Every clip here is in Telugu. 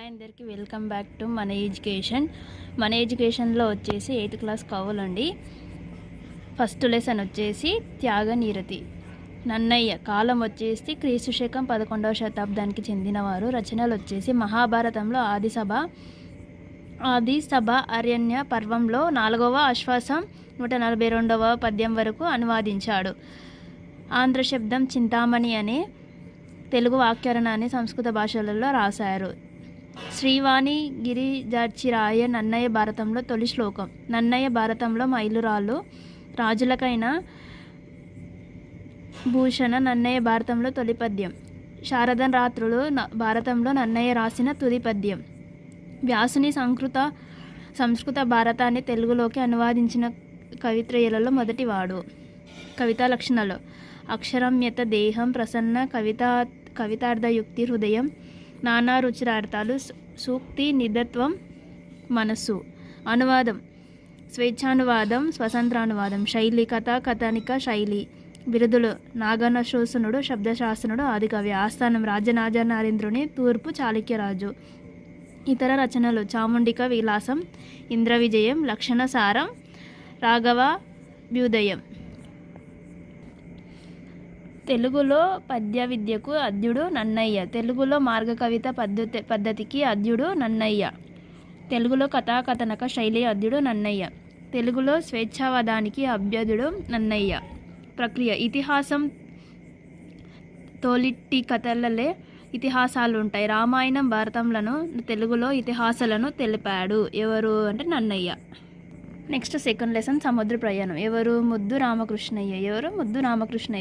అందరికీ వెల్కమ్ బ్యాక్ టు మన ఎడ్యుకేషన్లో వచ్చేసి 8th క్లాస్ కవులండి. ఫస్ట్ లెసన్ వచ్చేసి త్యాగనిరతి. నన్నయ్య కాలం వచ్చేసి క్రీస్తు శకం 11వ శతాబ్దానికి చెందినవారు. రచనలు వచ్చేసి మహాభారతంలో ఆదిసభ అరణ్య పర్వంలో 4వ ఆశ్వాసం 142వ పద్యం వరకు అనువాదించాడు. ఆంధ్ర శబ్దం చింతామణి అనే తెలుగు వాక్యారణాన్ని సంస్కృత భాషలలో రాశారు. శ్రీవాణి గిరిజాచిరాయ నన్నయ్య భారతంలో తొలి శ్లోకం. నన్నయ్య భారతంలో మైలురాళ్ళు రాజులకైన భూషణ నన్నయ్య భారతంలో తొలి పద్యం. శారదన్ రాత్రులు భారతంలో నన్నయ్య రాసిన తుది పద్యం. వ్యాసుని సంస్కృత భారతాన్ని తెలుగులోకి అనువాదించిన కవిత్రయులలో మొదటివాడు. కవితా లక్షణాలు: అక్షరమ్యత, దేహం, ప్రసన్న, కవితార్థయుక్తి, హృదయం, నానా రుచిరార్థాలు, సూక్తి, నిధత్వం, మనస్సు. అనువాదం: స్వేచ్ఛానువాదం, స్వతంత్రానువాదం. శైలి: కథానిక శైలి. బిరుదులు: నాగనశోసనుడు, శబ్దశాసనుడు, ఆదికవి. ఆస్థానం: రాజనాజనరేంద్రుని, తూర్పు చాళుక్యరాజు. ఇతర రచనలు: చాముండిక విలాసం, ఇంద్రవిజయం, లక్షణసారం, రాఘవాభ్యుదయం. తెలుగులో పద్య విద్యకు అద్యుడు నన్నయ్య. తెలుగులో మార్గ కవిత పద్ధతికి అద్యుడు నన్నయ్య. తెలుగులో కథాకథనక శైలి అద్యుడు నన్నయ్య. తెలుగులో స్వేచ్ఛావాదానికి అభ్యుదుడు నన్నయ్య. ప్రక్రియ: ఇతిహాసం తోలిట్టి కథలలే ఇతిహాసాలుంటాయి. రామాయణం, భారతంలను తెలుగులో ఇతిహాసాలను తెలిపాడు. ఎవరు అంటే నన్నయ్య. నెక్స్ట్ సెకండ్ లెసన్ సముద్ర ప్రయాణం. ఎవరు? ముద్దు రామకృష్ణయ్య.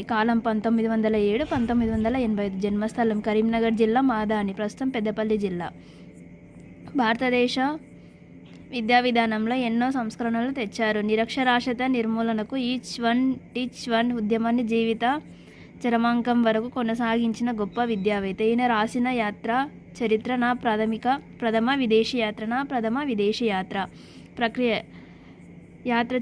కాలం 1907 1985. జన్మస్థలం కరీంనగర్ జిల్లా మాదాని, ప్రస్తుతం పెద్దపల్లి జిల్లా. భారతదేశ విద్యా విధానంలో ఎన్నో సంస్కరణలు తెచ్చారు. నిరక్షరాస్యత నిర్మూలనకు ఈచ్ వన్ టీచ్ వన్ ఉద్యమాన్ని జీవిత చరమాంకం వరకు కొనసాగించిన గొప్ప విద్యావేత్త. ఈయన రాసిన యాత్ర చరిత్ర నా ప్రథమ విదేశీ యాత్ర. ప్రక్రియ: యాత్ర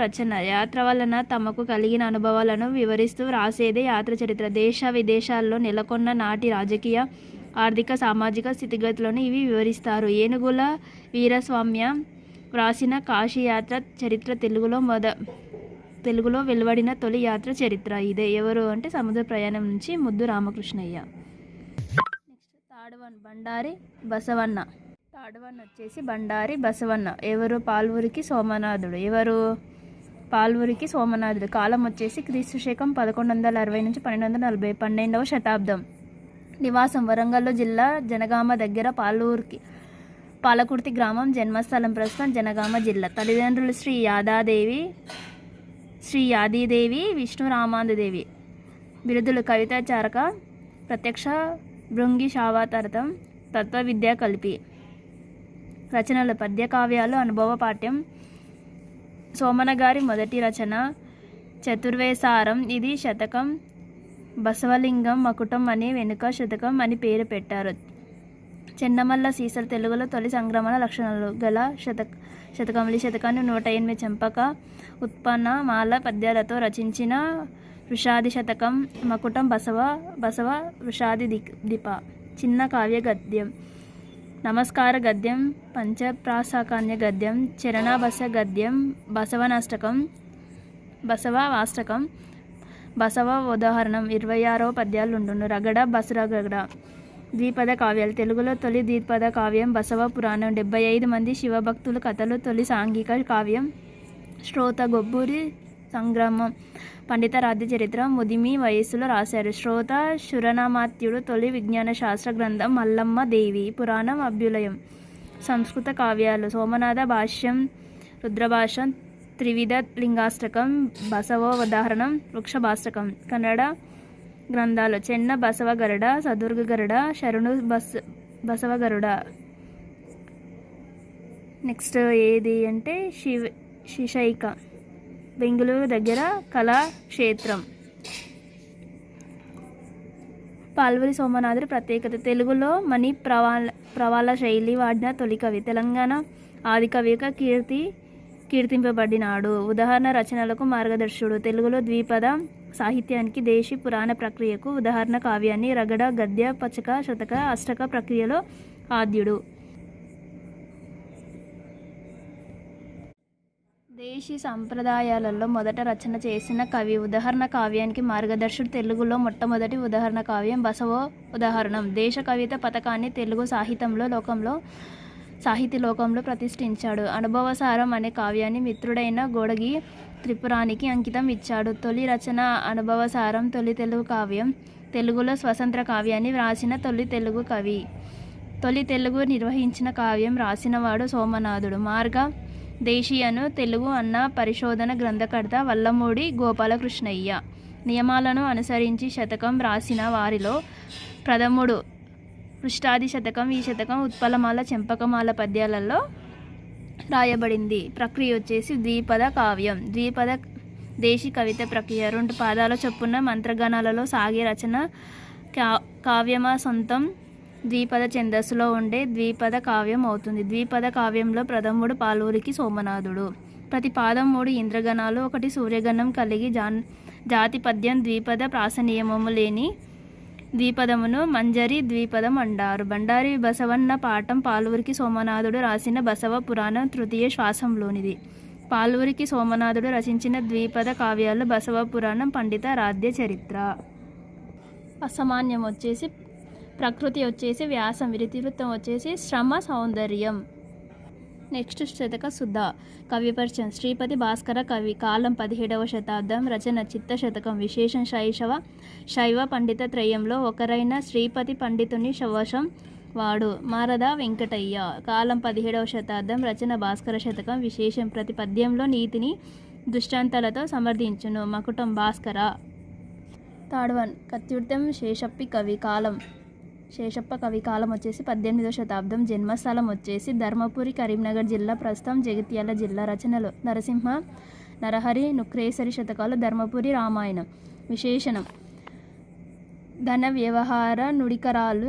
రచన. యాత్ర వలన తమకు కలిగిన అనుభవాలను వివరిస్తూ రాసేదే యాత్ర చరిత్ర. దేశ విదేశాల్లో నెలకొన్న నాటి రాజకీయ, ఆర్థిక, సామాజిక స్థితిగతులను ఇవి వివరిస్తారు. ఏనుగుల వీరస్వామ్య వ్రాసిన కాశీయాత్ర చరిత్ర తెలుగులో వెలువడిన తొలి యాత్ర చరిత్ర ఇదే. ఎవరు అంటే సముద్ర ప్రయాణం నుంచి Muddu Ramakrishnayya. Next third one Bandari Basavanna. Third one వచ్చేసి బండారి బసవన్న. ఎవరు? పాల్వురికి సోమనాథుడు. కాలం వచ్చేసి క్రీస్తు శకం 1160 నుంచి 1240, 12వ శతాబ్దం. నివాసం: వరంగల్ జిల్లా జనగామ దగ్గర పాలకుర్తి గ్రామం. జన్మస్థలం ప్రస్తుతం జనగామ జిల్లా. తల్లిదండ్రులు శ్రీ యాదీదేవి, విష్ణురామాందేవి. బిరుదులు: కవితాచారక, ప్రత్యక్ష భృంగి శావాతరతం, తత్వ విద్యా కల్పి. రచనలు: పద్య కావ్యాలు, అనుభవ పాఠ్యం. సోమన గారి మొదటి రచన చతుర్వేసారం. ఇది శతకం. బసవలింగం మకుటం అని వెనుక శతకం అని పేరు పెట్టారు. చెన్నమల్ల సీసలు తెలుగులో తొలి సంక్రమణ లక్షణాలు గల శతకములు. ఈ శతకాన్ని 108 చంపక ఉత్పన్న మాల పద్యాలతో రచించిన వృషాది శతకం. మకుటం బసవ వృషాది దీప. చిన్న కావ్య గద్యం. నమస్కార గద్యం, పంచప్రాసాకాన్య గద్యం, చరణాభస్య గద్యం, బసవాష్టకం, బసవ ఉదాహరణం. 26వ పద్యాలు ఉండును. రగడ బసరగడ. ద్విపద కావ్యాలు. తెలుగులో తొలి ద్విపద కావ్యం బసవ పురాణం. 75 మంది శివభక్తుల కథలు. తొలి సాంఘిక కావ్యం శ్రోత గొబ్బూరి సంగ్రామం. పండిత రాజ్య చరిత్ర ముదిమి వయస్సులో రాశారు. శ్రోత శురనామాత్యుడు. తొలి విజ్ఞాన శాస్త్ర గ్రంథం మల్లమ్మ దేవి పురాణం. అభ్యులయం. సంస్కృత కావ్యాలు: సోమనాథ భాష్యం, రుద్రభాష్యం, త్రివిధ లింగాష్టకం, బసవోదాహరణం, వృక్షభాష్టకం. కన్నడ గ్రంథాలు: చెన్న బసవగరుడ, సదుర్గ గరుడ, శరణు బసవగరుడ. నెక్స్ట్ ఏది అంటే శిశైక, బెంగళూరు దగ్గర కళాక్షేత్రం. పాల్వరి సోమనాథుడి ప్రత్యేకత: తెలుగులో మణి ప్రవాళ శైలి వాడిన తొలి కవి. తెలంగాణ ఆదికవిగా కీర్తింపబడినాడు. ఉదాహరణ రచనలకు మార్గదర్శుడు. తెలుగులో ద్విపద సాహిత్యానికి, దేశీ పురాణ ప్రక్రియకు ఉదాహరణ కావ్యాన్ని రగడ, గద్య, పచక, శతక, అష్టక ప్రక్రియలో ఆద్యుడు. దేశీ సంప్రదాయాలలో మొదట రచన చేసిన కవి. ఉదాహరణ కావ్యానికి మార్గదర్శుడు. తెలుగులో మొట్టమొదటి ఉదాహరణ కావ్యం బసవ ఉదాహరణం. దేశ కవిత పథకాన్ని తెలుగు సాహితీ లోకంలో ప్రతిష్ఠించాడు. అనుభవసారం అనే కావ్యాన్ని మిత్రుడైన గోడగి త్రిపురానికి అంకితం ఇచ్చాడు. తొలి రచన అనుభవసారం. తొలి తెలుగు కావ్యం. తెలుగులో స్వతంత్ర కావ్యాన్ని వ్రాసిన తొలి తెలుగు కవి. తొలి తెలుగు నిర్వహించిన కావ్యం రాసినవాడు సోమనాథుడు. మార్గ దేశీయను తెలుగు అన్న పరిశోధన గ్రంథకర్త వల్లమూడి గోపాలకృష్ణయ్య. నియమాలను అనుసరించి శతకం రాసిన వారిలో ప్రథముడు పృష్ఠాది శతకం. ఈ శతకం ఉత్పలమాల చెంపకమాల పద్యాలలో రాయబడింది. ప్రక్రియ వచ్చేసి ద్విపద కావ్యం. ద్విపద దేశీ కవిత ప్రక్రియ 2 పాదాల చొప్పున మంత్రగణాలలో సాగే రచన కావ్యమా సొంతం ద్విపద ఛందస్సులో ఉండే ద్విపద కావ్యం అవుతుంది. ద్విపద కావ్యంలో ప్రథముడు పాలూరికి సోమనాథుడు. ప్రతి పాదం 3 ఇంద్రగణాలు 1 సూర్యగణం కలిగి జాతి పద్యం ద్విపద ప్రాసనియమము లేని ద్విపదమును మంజరి ద్విపదం అంటారు. బండారి బసవన్న పాఠం పాలూరికి సోమనాథుడు రాసిన బసవ పురాణం తృతీయ శ్వాసంలోనిది. పాలూరికి సోమనాథుడు రచించిన ద్విపద కావ్యాలు బసవ పురాణం, పండిత రాధ్య చరిత్ర. అసామాన్యం వచ్చేసి ప్రకృతి వచ్చేసి వ్యాసం. ఇతివృత్తం వచ్చేసి శ్రమ సౌందర్యం. నెక్స్ట్ శతక సుధ. కవి పరిచయం. శ్రీపతి భాస్కర కవి. కాలం 17వ శతాబ్దం. రచన చిత్త శతకం. విశేషం శైవ పండిత త్రయంలో ఒకరైన శ్రీపతి పండితుని శవశం వాడు. మారద వెంకటయ్య. కాలం 17వ శతాబ్దం. రచన భాస్కర శతకం. విశేషం ప్రతి పద్యంలో నీతిని దృష్టాంతాలతో సమర్థించును. మకుటం భాస్కర. థర్డ్ వన్ కత్యుర్తం శేషప్ప కవి. కాలం వచ్చేసి 18వ శతాబ్దం. జన్మస్థలం వచ్చేసి ధర్మపురి, కరీంనగర్ జిల్లా, ప్రస్తుతం జగిత్యాల జిల్లా. రచనలు నరసింహ, నరహరి, నుక్రేసరి శతకాలు, ధర్మపురి రామాయణం. విశేషణం ధన వ్యవహార నుడికరాలు,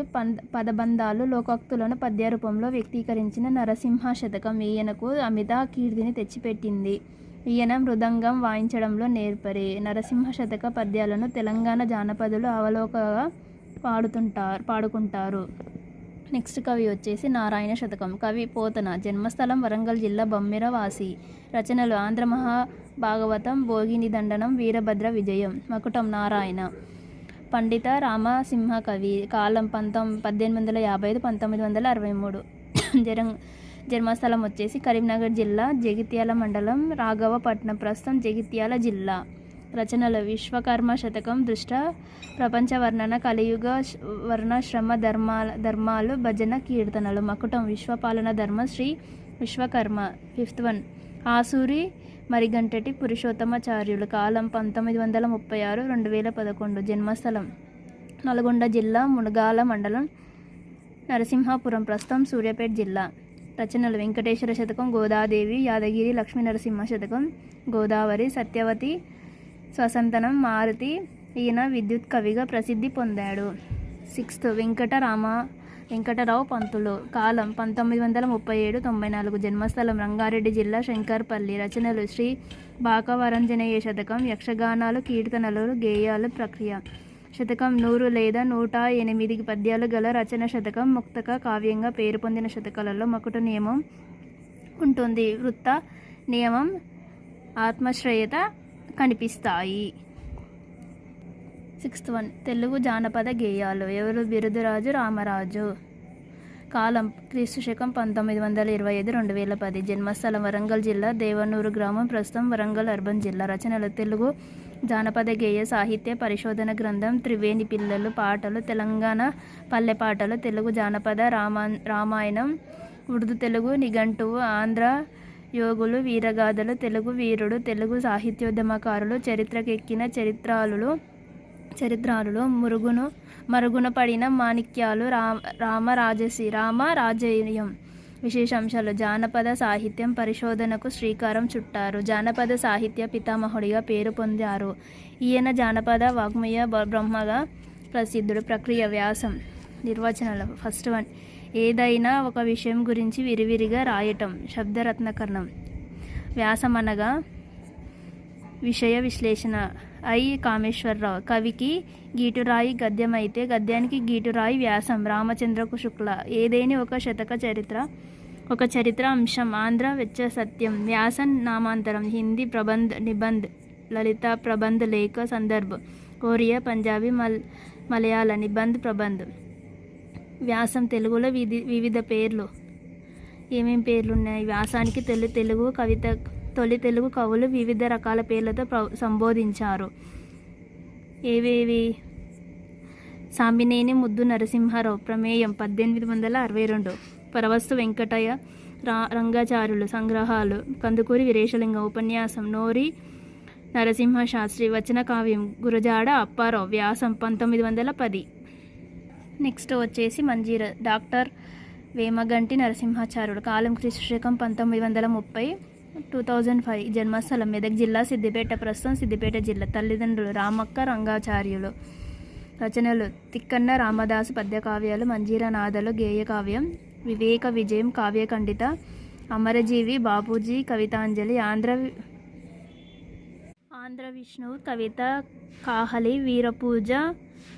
పదబంధాలు, లోకోక్తులను పద్య రూపంలో వ్యక్తీకరించిన నరసింహ శతకం ఈయనకు అమిత కీర్తిని తెచ్చిపెట్టింది. ఈయన మృదంగం వాయించడంలో నేర్పరి. నరసింహ శతక పద్యాలను తెలంగాణ జానపదులు అవలోకగా పాడుకుంటారు. నెక్స్ట్ కవి వచ్చేసి నారాయణ శతకం. కవి పోతన. జన్మస్థలం వరంగల్ జిల్లా, బొమ్మెర వాసి. రచనలు ఆంధ్ర మహాభాగవతం, భోగిని దండనం, వీరభద్ర విజయం. మకుటం నారాయణ. పండిత రామసింహ కవి. కాలం 1855-1963. జన్మస్థలం వచ్చేసి కరీంనగర్ జిల్లా, జగిత్యాల మండలం, రాఘవపట్నం, ప్రస్తుతం జగిత్యాల జిల్లా. రచనలు విశ్వకర్మ శతకం, దృష్ట ప్రపంచ వర్ణన, కలియుగ వర్ణాశ్రమ ధర్మాలు, భజన కీర్తనలు. మకుటం విశ్వపాలన ధర్మ, శ్రీ విశ్వకర్మ. 5th one Asuri Marigantati Purushottamacharyulu. కాలం 1936-2011. జన్మస్థలం నల్గొండ జిల్లా, మునగాల మండలం, నరసింహాపురం, ప్రస్తుతం సూర్యాపేట జిల్లా. రచనలు వెంకటేశ్వర శతకం, గోదాదేవి, యాదగిరి లక్ష్మీ నరసింహ శతకం, గోదావరి, సత్యవతి, స్వసంతనం, మారుతి. ఈయన విద్యుత్ కవిగా ప్రసిద్ధి పొందాడు. 6th వెంకటరావు పంతులు. కాలం 1937-94. జన్మస్థలం రంగారెడ్డి జిల్లా, శంకర్పల్లి. రచనలు శ్రీ బాకవరంజనేయ శతకం, యక్షగానాలు, కీర్తనలు, గేయాలు. ప్రక్రియ శతకం 100 లేదా 108 పద్యాలు గల రచన శతకం. ముక్తక కావ్యంగా పేరు పొందిన శతకాలలో మకుట నియమం ఉంటుంది. వృత్త నియమం, ఆత్మశ్రయత కనిపిస్తాయి. 6th వన్ తెలుగు జానపద గేయాలు. ఎవరు? బిరుదురాజు రామరాజు. కాలం క్రీస్తుశకం 1925-2010. జన్మస్థలం వరంగల్ జిల్లా, దేవనూరు గ్రామం, ప్రస్తుతం వరంగల్ అర్బన్ జిల్లా. రచనలు తెలుగు జానపద గేయ సాహిత్య పరిశోధన గ్రంథం, త్రివేణి పిల్లలు పాటలు, తెలంగాణ పల్లె పాటలు, తెలుగు జానపద రామాయణం, ఉర్దూ తెలుగు నిఘంటువు, ఆంధ్ర యోగులు, వీరగాథలు, తెలుగు వీరుడు, తెలుగు సాహిత్యోద్యమకారులు, చరిత్రకెక్కిన చరిత్రాలులు, మరుగున పడిన మాణిక్యాలు, రామరాజేయం. విశేషాంశాలు జానపద సాహిత్యం పరిశోధనకు శ్రీకారం చుట్టారు. జానపద సాహిత్య పితామహుడిగా పేరు పొందారు. ఈయన జానపద వాగ్మయ బ్రహ్మగా ప్రసిద్ధుడు. ప్రక్రియ వ్యాసం. నిర్వచనాలు. 1st వన్ ఏదైనా ఒక విషయం గురించి విరివిరిగా రాయటం. శబ్దరత్నకరణం. వ్యాసం అనగా విషయ విశ్లేషణ. ఐ కామేశ్వరరావు. కవికి గీటురాయి గద్యం అయితే గద్యానికి గీటురాయి వ్యాసం రామచంద్రకు శుక్ల. ఏదేని ఒక చరిత్ర అంశం. ఆంధ్ర వెచ్చ సత్యం. వ్యాసన్ నామాంతరం. హిందీ ప్రబంధ్ నిబంధ్. లలిత ప్రబంధ్ లేఖ సందర్భ్. ఒరియా పంజాబీ మలయాళ నిబంధ్ ప్రబంధ్. వ్యాసం తెలుగులో వివిధ పేర్లు. ఏమేం పేర్లు ఉన్నాయి? వ్యాసానికి తొలి తెలుగు కవులు వివిధ రకాల పేర్లతో సంబోధించారు. ఏవేవి? సామినేని ముద్దు నరసింహారావు. ప్రమేయం 1862. పరవస్తు వెంకటయ్య రంగాచార్యులు. సంగ్రహాలు. కందుకూరి వీరేశలింగం. ఉపన్యాసం నోరి నరసింహ శాస్త్రి. వచన కావ్యం గురజాడ అప్పారావు. వ్యాసం 1910. నెక్స్ట్ వచ్చేసి మంజీర. డాక్టర్ వేమగంటి నరసింహాచార్యుడు. కాలం క్రీస్తుశకం 1930. 2005. జన్మస్థలం మెదక్ జిల్లా సిద్దిపేట. ప్రస్తుతం సిద్దిపేట జిల్లా. తల్లిదండ్రులు రామక్క రంగాచార్యులు. రచనలు తిక్కన్న రామదాసు పద్యకావ్యాలు. మంజీర నాదలు గేయ కావ్యం. వివేక విజయం కావ్యఖండిత. అమరజీవి బాపూజీ కవితాంజలి. ఆంధ్ర విష్ణువు కవిత కాహలి. వీరపూజ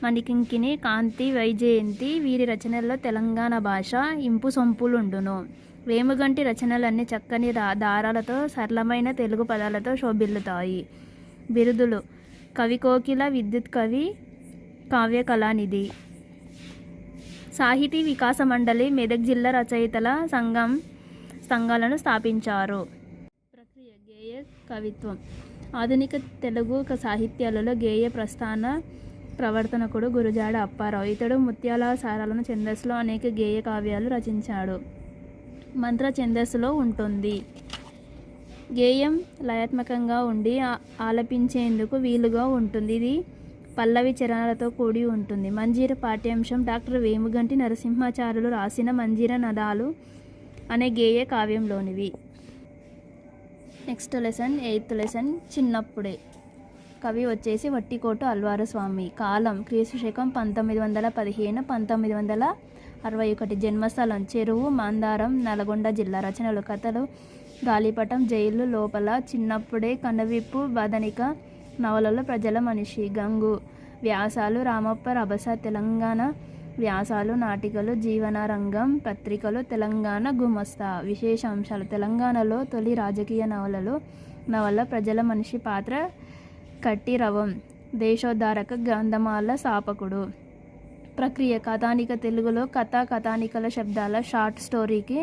మణికింకిని. కాంతి వైజయంతి. వీరి రచనల్లో తెలంగాణ భాష ఇంపు సొంపులుండును. వేమగంటి రచనలన్నీ చక్కని దారాలతో సరళమైన తెలుగు పదాలతో శోభిల్లుతాయి. బిరుదులు: కవికోకిల, విద్యుత్ కవి, కావ్య కళానిధి. సాహితీ వికాస మండలి మెదక్ జిల్లా రచయితల సంఘాలను స్థాపించారు. ప్రక్రియ: గేయ కవిత్వం. ఆధునిక తెలుగు సాహిత్యాలలో గేయ ప్రస్థాన ప్రవర్తనకుడు గురజాడ అప్పారావు. ఇతడు ముత్యాల సారాలను ఛందస్సులో అనేక గేయ కావ్యాలు రచించాడు. మంత్ర ఛందస్సులో ఉంటుంది. గేయం లయాత్మకంగా ఉండి ఆలపించేందుకు వీలుగా ఉంటుంది. ఇది పల్లవి చరణాలతో కూడి ఉంటుంది. మంజీర పాఠ్యాంశం డాక్టర్ వేమగంటి నరసింహాచార్యులు రాసిన మంజీర నదాలు అనే గేయ కావ్యంలోనివి. నెక్స్ట్ లెసన్ 8th లెసన్ చిన్నప్పుడే. కవి వచ్చేసి వట్టికోట అల్వారు స్వామి. కాలం క్రీస్తుశకం 1915. 1961. జన్మస్థలం చెరువు మందారం నల్గొండ జిల్లా. రచనలు కథలు గాలిపటం, జైలు లోపల, చిన్నప్పుడే, కనువిప్పు, బదనిక, నవలలు, ప్రజల మనిషి, గంగు. వ్యాసాలు రామప్ప రభస. తెలంగాణ వ్యాసాలు, నాటికలు, జీవనరంగం, పత్రికలు, తెలంగాణ గుమస్తా. విశేషాంశాలు: తెలంగాణలో తొలి రాజకీయ నవల ప్రజల మనిషి పాత్ర కట్టిరవం. దేశోద్ధారక గంధమాల స్థాపకుడు. ప్రక్రియ: కథానిక. తెలుగులో కథ, కథానికల శబ్దాల షార్ట్ స్టోరీకి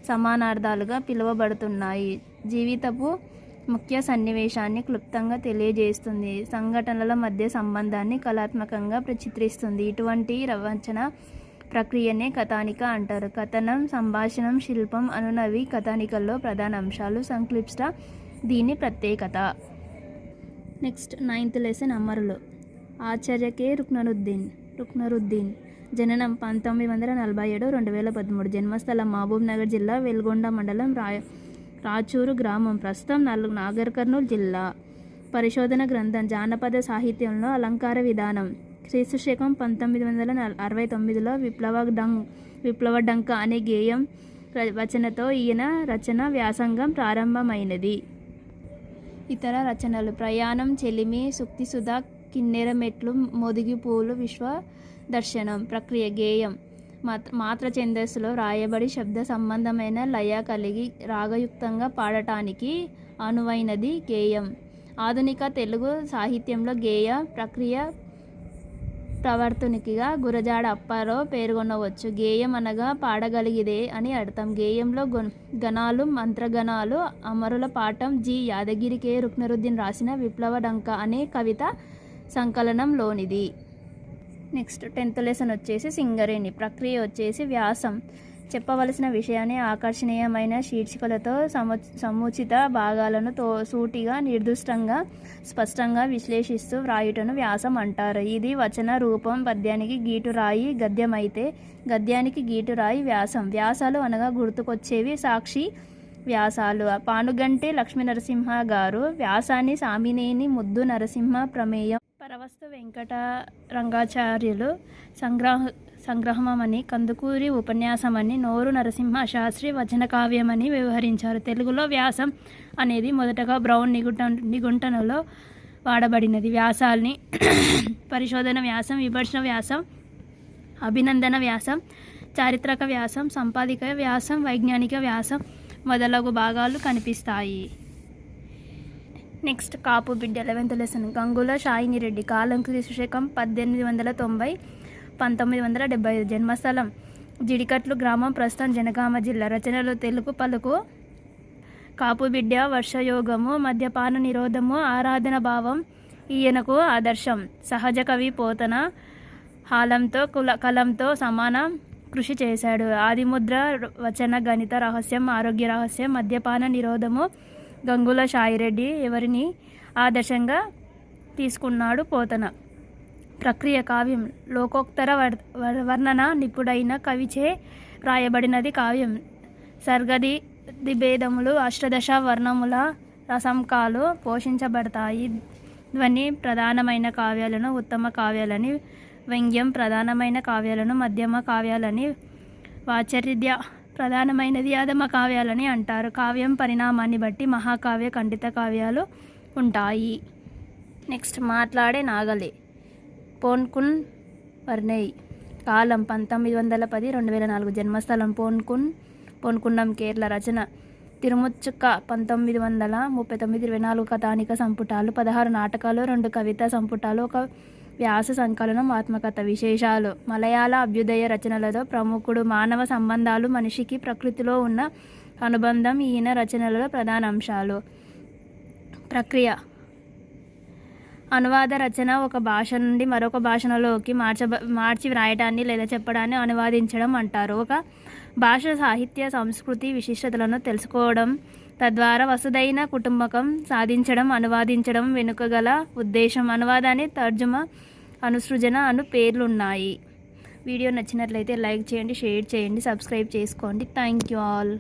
సమానార్థాలుగా పిలువబడుతున్నాయి. జీవితపు ముఖ్య సన్నివేశాన్ని క్లుప్తంగా తెలియజేస్తుంది. సంఘటనల మధ్య సంబంధాన్ని కళాత్మకంగా చిత్రిస్తుంది. ఇటువంటి రచన ప్రక్రియనే కథానిక అంటారు. కథనం, సంభాషణం, శిల్పం అనునవి కథానికల్లో ప్రధాన అంశాలు. సంక్లిష్ట దీని ప్రత్యేకత. నెక్స్ట్ 9th లెసన్ అమరులు. ఆచార్య కె రుక్నరుద్దీన్. జననం 1947. 2013. జన్మస్థలం మహబూబ్ నగర్ జిల్లా వెల్గొండ మండలం రాచూరు గ్రామం. ప్రస్తుతం నాగర్ కర్నూలు జిల్లా. పరిశోధన గ్రంథం జానపద సాహిత్యంలో అలంకార విధానం. క్రీస్తుశకం 1969లో విప్లవ డంక అనే గేయం వచనతో ఈయన రచన వ్యాసంగం ప్రారంభమైనది. ఇతర రచనలు: ప్రయాణం, చెలిమి, సుక్తిసుధ, కిన్నెర మెట్లు, మొదిగి పూలు, విశ్వ దర్శనం. ప్రక్రియ: గేయం మాత్ర ఛందస్సులో రాయబడి శబ్ద సంబంధమైన లయ కలిగి రాగయుక్తంగా పాడటానికి అనువైనది గేయం. ఆధునిక తెలుగు సాహిత్యంలో గేయ ప్రక్రియ ప్రవర్తనికిగా గురజాడ అప్పారావు పేర్కొనవచ్చు. గేయం అనగా పాడగలిగిదే అని అర్థం. గేయంలో గణాలు, మంత్రగణాలు. అమరుల పాఠం జి. యాదగిరి కె. రుక్నరుద్దీన్ రాసిన విప్లవ డంక అనే కవిత సంకలనంలోనిది. నెక్స్ట్ 10th లెసన్ వచ్చేసి సింగరేణి. ప్రక్రియ వచ్చేసి వ్యాసం. చెప్పవలసిన విషయాన్ని ఆకర్షణీయమైన శీర్షికలతో సముచిత భాగాలను సూటిగా, నిర్దిష్టంగా, స్పష్టంగా విశ్లేషిస్తూ వ్రాయుటను వ్యాసం అంటారు. ఇది వచన రూపం. పద్యానికి గీటురాయి గద్యం అయితే గద్యానికి గీటురాయి వ్యాసం. వ్యాసాలు అనగా గుర్తుకొచ్చేవి సాక్షి వ్యాసాలు. పానుగంటి లక్ష్మీనరసింహ గారు వ్యాసాన్ని సామినేని ముద్దు నరసింహ ప్రమేయం, పరవస్తు వెంకట రంగాచార్యులు సంగ్రహమని, కందుకూరి ఉపన్యాసమని, నోరు నరసింహ శాస్త్రి వచన కావ్యమని వ్యవహరించారు. తెలుగులో వ్యాసం అనేది మొదటగా బ్రౌన్ నిఘంటువులో వాడబడినది. వ్యాసాల్ని పరిశోధన వ్యాసం, విమర్శన వ్యాసం, అభినందన వ్యాసం, చారిత్రక వ్యాసం, సంపాదిక వ్యాసం, వైజ్ఞానిక వ్యాసం మొదలగు భాగాలు కనిపిస్తాయి. నెక్స్ట్ కాపు బిడ్డ 11th లెసన్. గంగుల షాయిని రెడ్డి. కాలం క్రీస్తుశకం 1890 1975. జన్మస్థలం జిడికట్లు గ్రామం, ప్రస్తుతం జనగామ జిల్లా. రచనలు తెలుగు పలుకు, కాపు బిడ్డ, వర్షయోగము, మద్యపాన నిరోధము, ఆరాధన భావం ఈయనకు ఆదర్శం. సహజ కవి పోతన హాలంతో కలంతో సమాన కృషి చేశాడు. ఆదిముద్ర, వచన గణిత రహస్యం, ఆరోగ్య రహస్యం, మద్యపాన నిరోధము. గంగుల షాయిరెడ్డి ఎవరిని ఆదర్శంగా తీసుకున్నాడు? పోతన. ప్రక్రియ కావ్యం లోకోత్తర వర్ణన నిపుడైన కవిచే రాయబడినది కావ్యం. సర్గది భేదములు, అష్టదశ వర్ణముల రసంకాలు పోషించబడతాయి. ధ్వని ప్రధానమైన కావ్యాలను ఉత్తమ కావ్యాలని, వ్యంగ్యం ప్రధానమైన కావ్యాలను మధ్యమ కావ్యాలని, వాచరిద్య ప్రధానమైనది అధమ కావ్యాలని అంటారు. కావ్యం పరిణామాన్ని బట్టి మహాకావ్య, ఖండిత కావ్యాలు ఉంటాయి. నెక్స్ట్ మాట్లాడే నాగలి. పోన్కున్ వర్ణేయ్. కాలం 1910 2004. జన్మస్థలం పోన్కుండం కేరళ. రచన తిరుముచ్చుక్క 1939 24 కథానిక సంపుటాలు, 16 నాటకాలు, 2 కవితా సంపుటాలు, 1 వ్యాస సంకలనం, ఆత్మకథ. విశేషాలు. మలయాళ అభ్యుదయ రచనలతో ప్రముఖుడు. మానవ సంబంధాలు, మనిషికి ప్రకృతిలో ఉన్న అనుబంధం ఈయన రచనలలో ప్రధాన అంశాలు. ప్రక్రియ అనువాద రచన. ఒక భాష నుండి మరొక భాషలోకి మార్చి వ్రాయటాన్ని లేదా చెప్పడాన్ని అనువాదించడం అంటారు. ఒక భాష సాహిత్య సంస్కృతి విశిష్టతలను తెలుసుకోవడం, తద్వారా వసుదైన కుటుంబకం సాధించడం. అనువాదించడం వెనుక గల ఉద్దేశం. అనువాదాన్ని తర్జుమా, అనుసృజన అను పేర్లున్నాయి. వీడియో నచ్చినట్లయితే లైక్ చేయండి, షేర్ చేయండి, సబ్స్క్రైబ్ చేసుకోండి. Thank you all.